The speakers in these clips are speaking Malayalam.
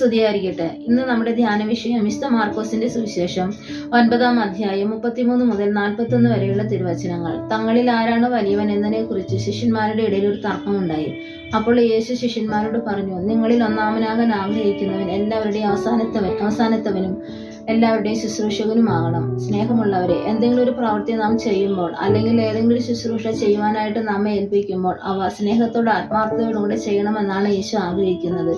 സ്തുതിയായിരിക്കട്ടെ. ഇന്ന് നമ്മുടെ ധ്യാന വിഷയം വിശുദ്ധ മാർക്കോസിന്റെ സുവിശേഷം 9-ാം അധ്യായം 33 മുതൽ 41 വരെയുള്ള തിരുവചനങ്ങൾ. തങ്ങളിൽ ആരാണ് വലിയവൻ എന്നതിനെ കുറിച്ച് ശിഷ്യന്മാരുടെ ഇടയിൽ ഒരു തർക്കമുണ്ടായി. അപ്പോൾ യേശു ശിഷ്യന്മാരോട് പറഞ്ഞു, നിങ്ങളിൽ ഒന്നാമനാകാൻ ആഗ്രഹിക്കുന്നവൻ എല്ലാവരുടെയും അവസാനത്തവനും എല്ലാവരുടെയും ശുശ്രൂഷകനുമാകണം. സ്നേഹമുള്ളവരെ, എന്തെങ്കിലും ഒരു പ്രവൃത്തി നാം ചെയ്യുമ്പോൾ അല്ലെങ്കിൽ ഏതെങ്കിലും ഒരു ശുശ്രൂഷ ചെയ്യുവാനായിട്ട് നമ്മെ ഏൽപ്പിക്കുമ്പോൾ അവ സ്നേഹത്തോടെ ആത്മാർത്ഥതയോടുകൂടെ ചെയ്യണമെന്നാണ് യേശു ആഗ്രഹിക്കുന്നത്.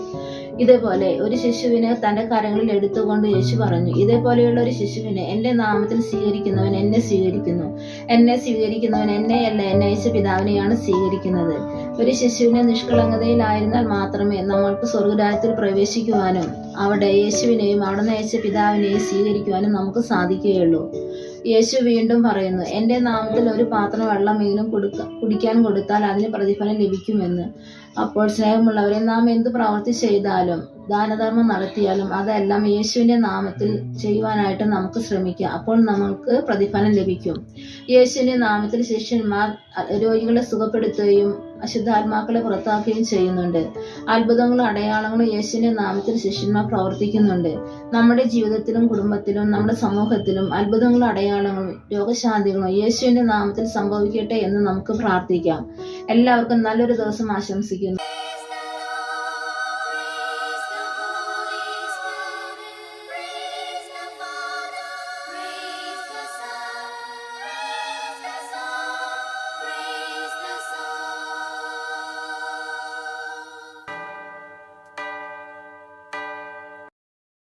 ഇതേപോലെ ഒരു ശിശുവിനെ തന്റെ കരങ്ങളിൽ എടുത്തുകൊണ്ട് യേശു പറഞ്ഞു, ഇതേപോലെയുള്ള ഒരു ശിശുവിനെ എന്റെ നാമത്തിൽ സ്വീകരിക്കുന്നവൻ എന്നെ സ്വീകരിക്കുന്നു, എന്നെ സ്വീകരിക്കുന്നവൻ എന്നെയല്ല എന്നെ അയച്ച പിതാവിനെയാണ് സ്വീകരിക്കുന്നത്. ഒരു ശിശുവിനെ നിഷ്കളങ്കതയിലായിരുന്നാൽ മാത്രമേ നമ്മൾക്ക് സ്വർഗ്ഗരാജ്യത്തിൽ പ്രവേശിക്കുവാനും അവിടെ യേശുവിനെയും അവിടെ നയിച്ച പിതാവിനെയും സ്വീകരിക്കുവാനും നമുക്ക് സാധിക്കുകയുള്ളൂ. യേശു വീണ്ടും പറയുന്നു, എന്റെ നാമത്തിൽ ഒരു പാത്രം വെള്ളമെങ്കിലും കുടിക്കാൻ കൊടുത്താൽ അതിന് പ്രതിഫലം ലഭിക്കുമെന്ന്. അപ്പോൾ സ്നേഹമുള്ളവരെ, നാം എന്ത് പ്രവൃത്തി ചെയ്താലും ദാനധർമ്മം നടത്തിയാലും അതെല്ലാം യേശുവിന്റെ നാമത്തിൽ ചെയ്യുവാനായിട്ട് നമുക്ക് ശ്രമിക്കാം. അപ്പോൾ നമുക്ക് പ്രതിഫലം ലഭിക്കും. യേശുവിന്റെ നാമത്തിൽ ശിഷ്യന്മാർ രോഗികളെ സുഖപ്പെടുത്തുകയും അശുദ്ധാത്മാക്കളെ പുറത്താക്കുകയും ചെയ്യുന്നുണ്ട്. അത്ഭുതങ്ങളും അടയാളങ്ങളും യേശുവിന്റെ നാമത്തിൽ ശിഷ്യന്മാർ പ്രവർത്തിക്കുന്നുണ്ട്. നമ്മുടെ ജീവിതത്തിലും കുടുംബത്തിലും നമ്മുടെ സമൂഹത്തിലും അത്ഭുതങ്ങളും അടയാളങ്ങളും രോഗശാന്തികളും യേശുവിന്റെ നാമത്തിൽ സംഭവിക്കട്ടെ എന്ന് നമുക്ക് പ്രാർത്ഥിക്കാം. എല്ലാവർക്കും നല്ലൊരു ദിവസം ആശംസിക്കുന്നു.